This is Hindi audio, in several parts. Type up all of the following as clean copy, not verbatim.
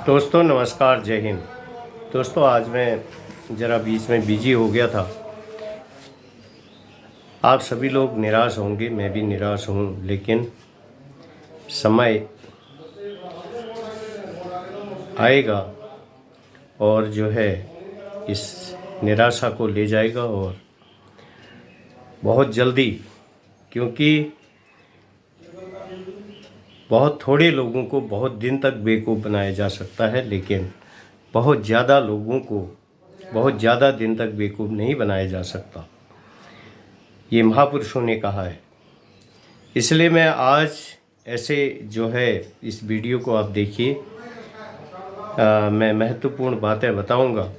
दोस्तों नमस्कार, जय हिंद। दोस्तों आज मैं ज़रा बीच में बिजी हो गया था। आप सभी लोग निराश होंगे, मैं भी निराश हूँ, लेकिन समय आएगा और जो है इस निराशा को ले जाएगा और बहुत जल्दी, क्योंकि बहुत थोड़े लोगों को बहुत दिन तक बेवकूफ़ बनाया जा सकता है, लेकिन बहुत ज़्यादा लोगों को बहुत ज़्यादा दिन तक बेवकूफ़ नहीं बनाया जा सकता। ये महापुरुषों ने कहा है। इसलिए मैं आज ऐसे जो है इस वीडियो को आप देखिए, मैं महत्वपूर्ण बातें बताऊंगा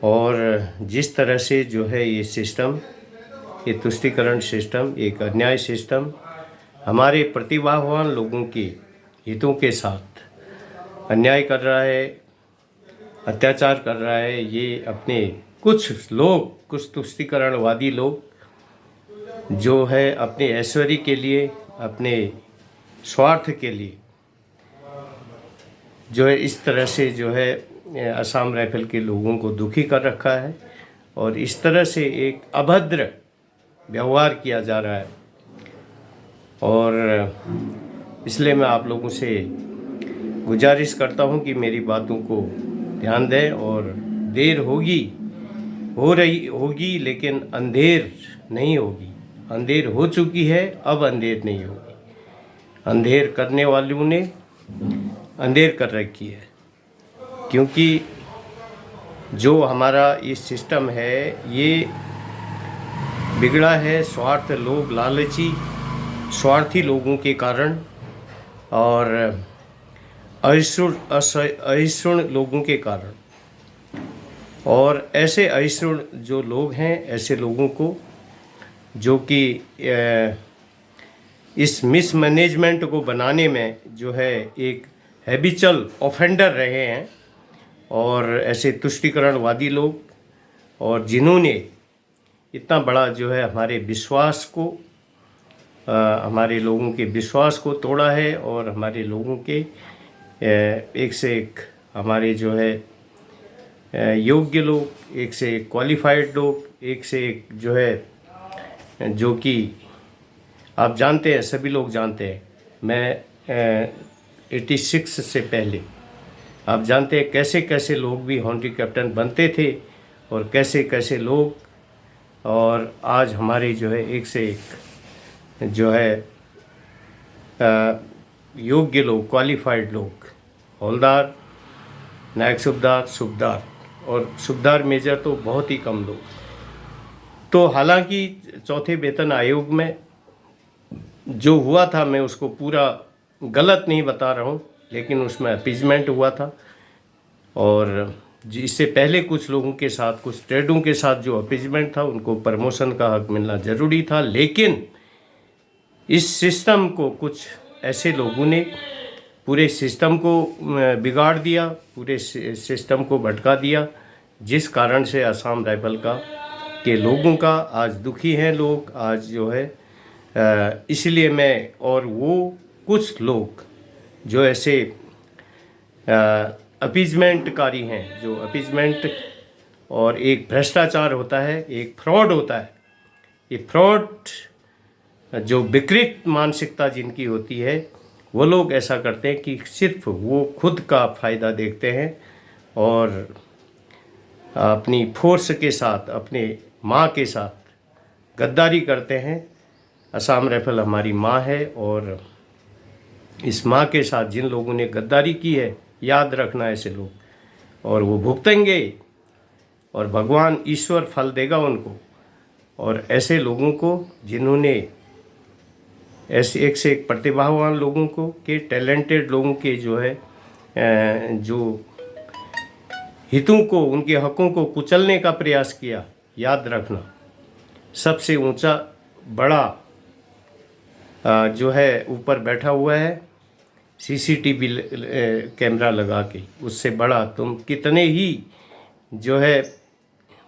और जिस तरह से जो है ये सिस्टम, ये तुष्टीकरण सिस्टम, एक अन्याय सिस्टम हमारे प्रतिभावान लोगों के हितों के साथ अन्याय कर रहा है, अत्याचार कर रहा है। ये अपने कुछ लोग, कुछ तुष्टीकरणवादी लोग जो है अपने ऐश्वर्य के लिए, अपने स्वार्थ के लिए जो है इस तरह से जो है असम राइफल के लोगों को दुखी कर रखा है और इस तरह से एक अभद्र व्यवहार किया जा रहा है। और इसलिए मैं आप लोगों से गुजारिश करता हूं कि मेरी बातों को ध्यान दें। और देर हो रही होगी, लेकिन अंधेर नहीं होगी। अंधेर हो चुकी है, अब अंधेर नहीं होगी। अंधेर करने वालों ने अंधेर कर रखी है, क्योंकि जो हमारा ये सिस्टम है ये बिगड़ा है स्वार्थ लोग, लालची स्वार्थी लोगों के कारण और अहिष्णु लोगों के कारण। और ऐसे अहिष्णु जो लोग हैं, ऐसे लोगों को जो कि इस मिसमैनेजमेंट को बनाने में जो है एक हैबिचुअल ऑफेंडर रहे हैं, और ऐसे तुष्टीकरणवादी लोग, और जिन्होंने इतना बड़ा जो है हमारे विश्वास को, हमारे लोगों के विश्वास को तोड़ा है और हमारे लोगों के एक से एक हमारे जो है योग्य लोग, एक से एक क्वालिफाइड लोग, एक से एक जो है जो कि आप जानते हैं, सभी लोग जानते हैं। मैं 86 से पहले आप जानते हैं कैसे कैसे लोग भी हॉन्टी कैप्टन बनते थे और कैसे कैसे लोग, और आज हमारे जो है एक से एक जो है योग्य लोग, क्वालिफाइड लोग, हौलदार, नायक सूबेदार, सूबेदार और सूबेदार मेजर तो बहुत ही कम लोग। तो हालांकि चौथे वेतन आयोग में जो हुआ था, मैं उसको पूरा गलत नहीं बता रहा हूँ, लेकिन उसमें अपीजमेंट हुआ था। और इससे पहले कुछ लोगों के साथ, कुछ ट्रेडों के साथ जो अपीजमेंट था, उनको प्रमोशन का हक मिलना ज़रूरी था। लेकिन इस सिस्टम को कुछ ऐसे लोगों ने पूरे सिस्टम को बिगाड़ दिया, पूरे सिस्टम को भटका दिया, जिस कारण से असम राइफल के लोगों का आज दुखी हैं लोग आज जो है। इसलिए मैं, और वो कुछ लोग जो ऐसे अपीजमेंटकारी हैं, जो अपीजमेंट और एक भ्रष्टाचार होता है, एक फ्रॉड होता है। ये फ्रॉड जो विकृत मानसिकता जिनकी होती है, वो लोग ऐसा करते हैं कि सिर्फ वो खुद का फ़ायदा देखते हैं और अपनी फोर्स के साथ, अपने माँ के साथ गद्दारी करते हैं। असम राइफल हमारी माँ है और इस माँ के साथ जिन लोगों ने गद्दारी की है, याद रखना ऐसे लोग, और वो भुगतेंगे और भगवान ईश्वर फल देगा उनको। और ऐसे लोगों को जिन्होंने ऐसे एक से एक प्रतिभावान लोगों को के, टैलेंटेड लोगों के जो है जो हितों को, उनके हकों को कुचलने का प्रयास किया, याद रखना सबसे ऊंचा बड़ा जो है ऊपर बैठा हुआ है सीसीटीवी कैमरा लगा के, उससे बड़ा तुम कितने ही जो है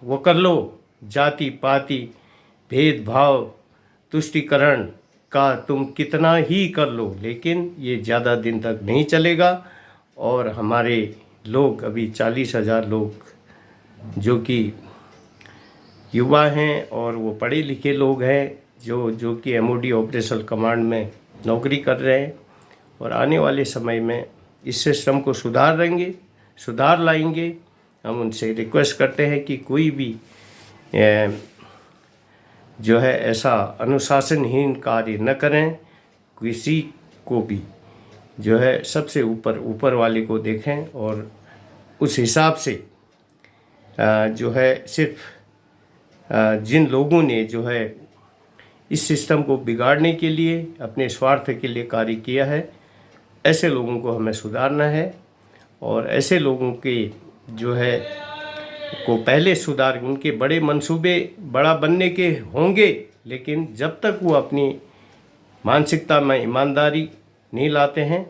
वो कर लो, जाति पाति भेदभाव तुष्टीकरण का तुम कितना ही कर लो, लेकिन ये ज़्यादा दिन तक नहीं चलेगा। और हमारे लोग अभी 40,000 लोग जो कि युवा हैं और वो पढ़े लिखे लोग हैं जो कि MOD ऑपरेशनल कमांड में नौकरी कर रहे हैं, और आने वाले समय में इस सिस्टम को सुधार लाएंगे। हम उनसे रिक्वेस्ट करते हैं कि कोई भी जो है ऐसा अनुशासनहीन कार्य न करें, किसी को भी जो है सबसे ऊपर वाले को देखें और उस हिसाब से जो है सिर्फ जिन लोगों ने जो है इस सिस्टम को बिगाड़ने के लिए अपने स्वार्थ के लिए कार्य किया है, ऐसे लोगों को हमें सुधारना है। और ऐसे लोगों के जो है को पहले सुधार, उनके बड़े मंसूबे बड़ा बनने के होंगे, लेकिन जब तक वो अपनी मानसिकता में ईमानदारी नहीं लाते हैं,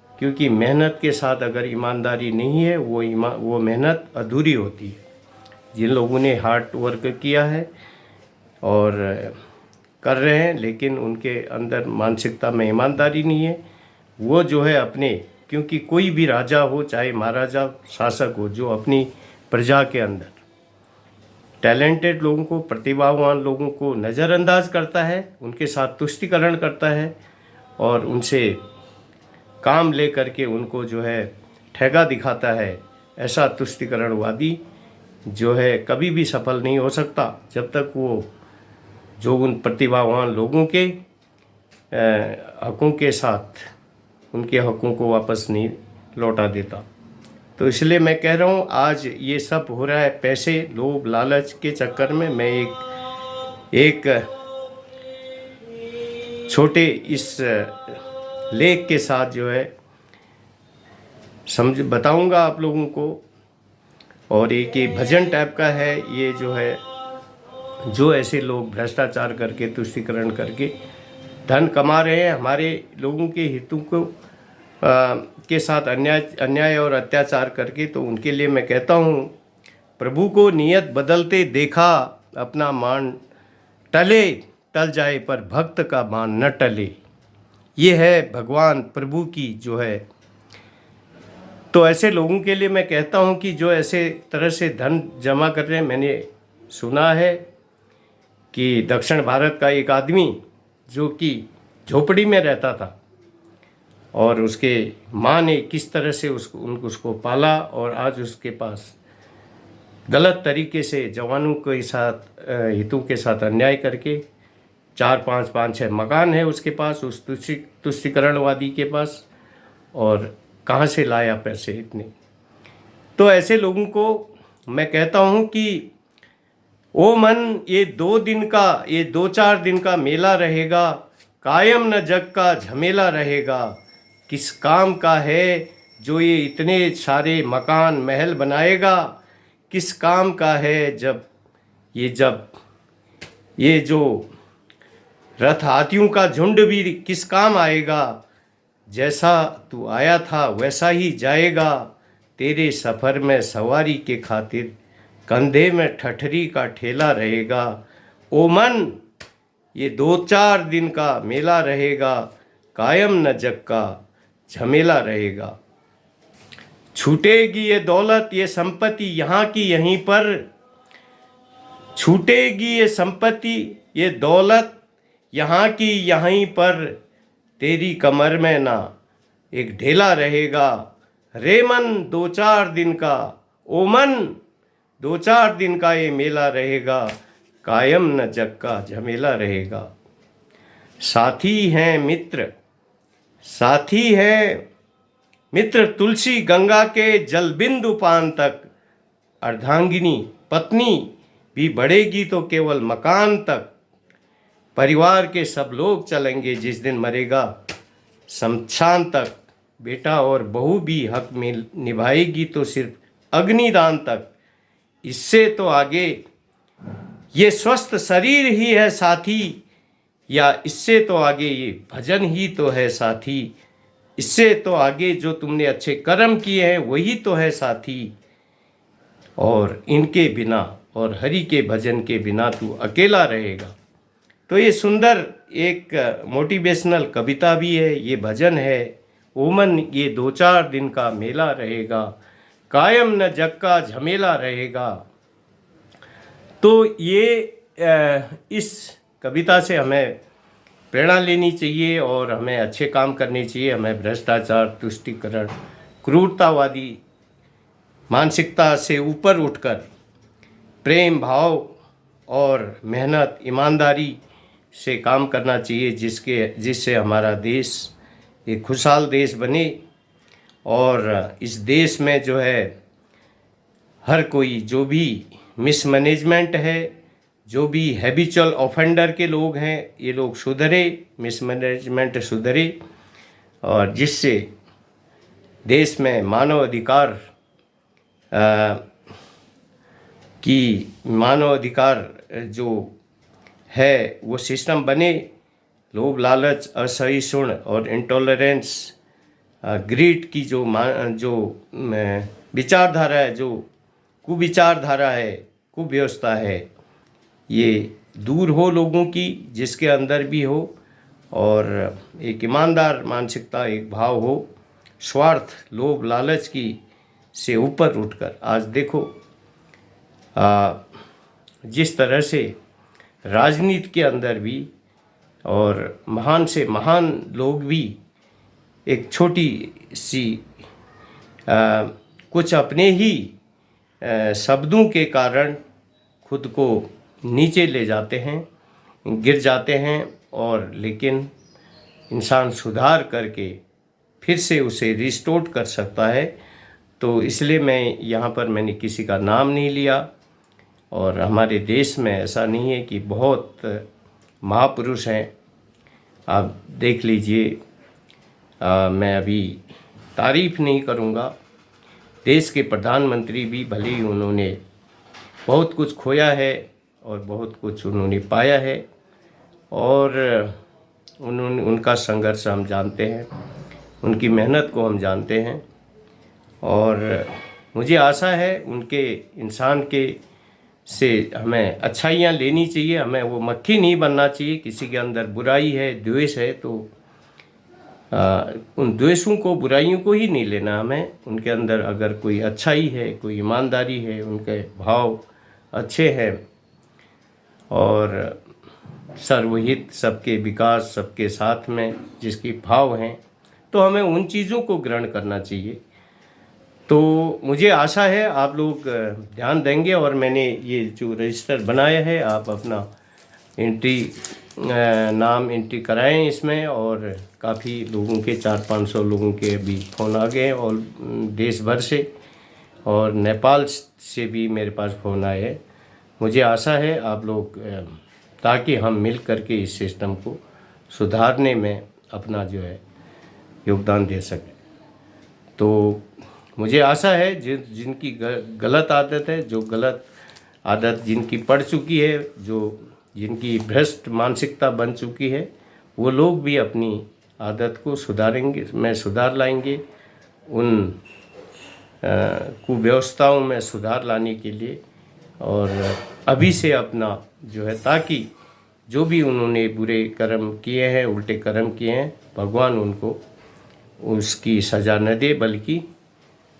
क्योंकि मेहनत के साथ अगर ईमानदारी नहीं है वो मेहनत अधूरी होती है। जिन लोगों ने हार्ड वर्क किया है और कर रहे हैं लेकिन उनके अंदर मानसिकता में ईमानदारी नहीं है, वो जो है अपने, क्योंकि कोई भी राजा हो चाहे महाराजा शासक हो, जो अपनी प्रजा के अंदर टैलेंटेड लोगों को, प्रतिभावान लोगों को नज़रअंदाज करता है, उनके साथ तुष्टिकरण करता है और उनसे काम ले करके उनको जो है ठेगा दिखाता है, ऐसा तुष्टिकरणवादी जो है कभी भी सफल नहीं हो सकता जब तक वो जो उन प्रतिभावान लोगों के हकों के साथ उनके हकों को वापस नहीं लौटा देता। तो इसलिए मैं कह रहा हूँ, आज ये सब हो रहा है पैसे, लोभ, लालच के चक्कर में। मैं एक छोटे इस लेख के साथ जो है बताऊंगा आप लोगों को, और एक ये भजन टाइप का है। ये जो है, जो ऐसे लोग भ्रष्टाचार करके, तुष्टीकरण करके धन कमा रहे हैं, हमारे लोगों के हितों को के साथ अन्याय और अत्याचार करके, तो उनके लिए मैं कहता हूँ, प्रभु को नियत बदलते देखा, अपना मान टल जाए पर भक्त का मान न टले। ये है भगवान प्रभु की जो है। तो ऐसे लोगों के लिए मैं कहता हूँ कि जो ऐसे तरह से धन जमा कर रहे हैं, मैंने सुना है कि दक्षिण भारत का एक आदमी जो कि झोपड़ी में रहता था और उसके माँ ने किस तरह से उसको पाला, और आज उसके पास गलत तरीके से जवानों के साथ हितों के साथ अन्याय करके 4-5 मकान है उसके पास, उस तुष्टीकरणवादी के पास, और कहाँ से लाया पैसे इतने। तो ऐसे लोगों को मैं कहता हूँ कि ओ मन, ये 2-4 दिन का मेला रहेगा, कायम न जग का झमेला रहेगा। किस काम का है जो ये इतने सारे मकान महल बनाएगा, किस काम का है जब ये जो रथ हाथियों का झुंड भी किस काम आएगा। जैसा तू आया था वैसा ही जाएगा, तेरे सफ़र में सवारी के खातिर कंधे में ठठरी का ठेला रहेगा। ओ मन, ये 2-4 दिन का मेला रहेगा, कायम न जग का झमेला रहेगा। छूटेगी ये दौलत ये संपत्ति यहाँ की यहीं पर, छूटेगी ये संपत्ति ये दौलत यहाँ की यहीं पर, तेरी कमर में ना एक ढेला रहेगा। रे मन 2-4 दिन का, ओ मन 2-4 दिन का ये मेला रहेगा, कायम न जग का झमेला रहेगा। साथी हैं मित्र तुलसी गंगा के जल बिंदु पान तक, अर्धांगिनी पत्नी भी बढ़ेगी तो केवल मकान तक। परिवार के सब लोग चलेंगे जिस दिन मरेगा शमशान तक, बेटा और बहू भी हक में निभाएगी तो सिर्फ अग्निदान तक। इससे तो आगे ये स्वस्थ शरीर ही है साथी, या इससे तो आगे ये भजन ही तो है साथी। इससे तो आगे जो तुमने अच्छे कर्म किए हैं वही तो है साथी, और इनके बिना और हरि के भजन के बिना तू अकेला रहेगा। तो ये सुंदर एक मोटिवेशनल कविता भी है, ये भजन है, ओमन ये 2-4 दिन का मेला रहेगा, कायम न जग का झमेला रहेगा। तो ये इस कविता से हमें प्रेरणा लेनी चाहिए और हमें अच्छे काम करने चाहिए। हमें भ्रष्टाचार, तुष्टीकरण, क्रूरतावादी मानसिकता से ऊपर उठकर प्रेम भाव और मेहनत, ईमानदारी से काम करना चाहिए, जिससे हमारा देश एक खुशहाल देश बने। और इस देश में जो है हर कोई जो भी मिसमैनेजमेंट है, जो भी हैबिचुअल ऑफेंडर के लोग हैं, ये लोग सुधरे, मिसमैनेजमेंट सुधरे, और जिससे देश में मानव अधिकार जो है वो सिस्टम बने। लोभ लालच, असहिष्णु और इंटॉलरेंस, ग्रीड की जो विचारधारा है, जो कुविचारधारा है, कुव्यवस्था है, ये दूर हो लोगों की, जिसके अंदर भी हो, और एक ईमानदार मानसिकता, एक भाव हो, स्वार्थ, लोभ लालच की से ऊपर उठकर आज देखो जिस तरह से राजनीति के अंदर भी और महान से महान लोग भी एक छोटी सी कुछ अपने ही शब्दों के कारण खुद को नीचे ले जाते हैं, गिर जाते हैं, और लेकिन इंसान सुधार करके फिर से उसे रिस्टोर कर सकता है। तो इसलिए मैं यहाँ पर मैंने किसी का नाम नहीं लिया। और हमारे देश में ऐसा नहीं है कि बहुत महापुरुष हैं, आप देख लीजिए। मैं अभी तारीफ़ नहीं करूँगा, देश के प्रधानमंत्री भी भले ही उन्होंने बहुत कुछ खोया है और बहुत कुछ उन्होंने पाया है, और उनका संघर्ष हम जानते हैं, उनकी मेहनत को हम जानते हैं। और मुझे आशा है उनके इंसान के से हमें अच्छाइयाँ लेनी चाहिए। हमें वो मक्खी नहीं बनना चाहिए। किसी के अंदर बुराई है, द्वेष है, तो उन द्वेषों को, बुराइयों को ही नहीं लेना हमें। उनके अंदर अगर कोई अच्छाई है, कोई ईमानदारी है, उनके भाव अच्छे हैं और सर्वहित, सबके विकास, सबके साथ में जिसकी भाव हैं, तो हमें उन चीज़ों को ग्रहण करना चाहिए। तो मुझे आशा है आप लोग ध्यान देंगे, और मैंने ये जो रजिस्टर बनाया है, आप अपना नाम एंट्री कराएं इसमें। और काफ़ी लोगों के 400-500 लोगों के अभी फ़ोन आ गए हैं, और देश भर से और नेपाल से भी मेरे पास फ़ोन आए हैं। मुझे आशा है आप लोग, ताकि हम मिल करके इस सिस्टम को सुधारने में अपना जो है योगदान दे सकें। तो मुझे आशा है जिनकी गलत आदत है, जो गलत आदत जिनकी पड़ चुकी है, जिनकी भ्रष्ट मानसिकता बन चुकी है, वो लोग भी अपनी आदत को सुधारेंगे, में सुधार लाएंगे, उन कुव्यवस्थाओं में सुधार लाने के लिए। और अभी से अपना जो है, ताकि जो भी उन्होंने बुरे कर्म किए हैं, उल्टे कर्म किए हैं, भगवान उनको उसकी सज़ा न दे, बल्कि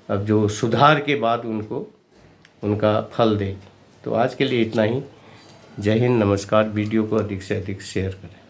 अब जो सुधार के बाद उनको उनका फल दे। तो आज के लिए इतना ही। जय हिंद, नमस्कार। वीडियो को अधिक से अधिक शेयर करें।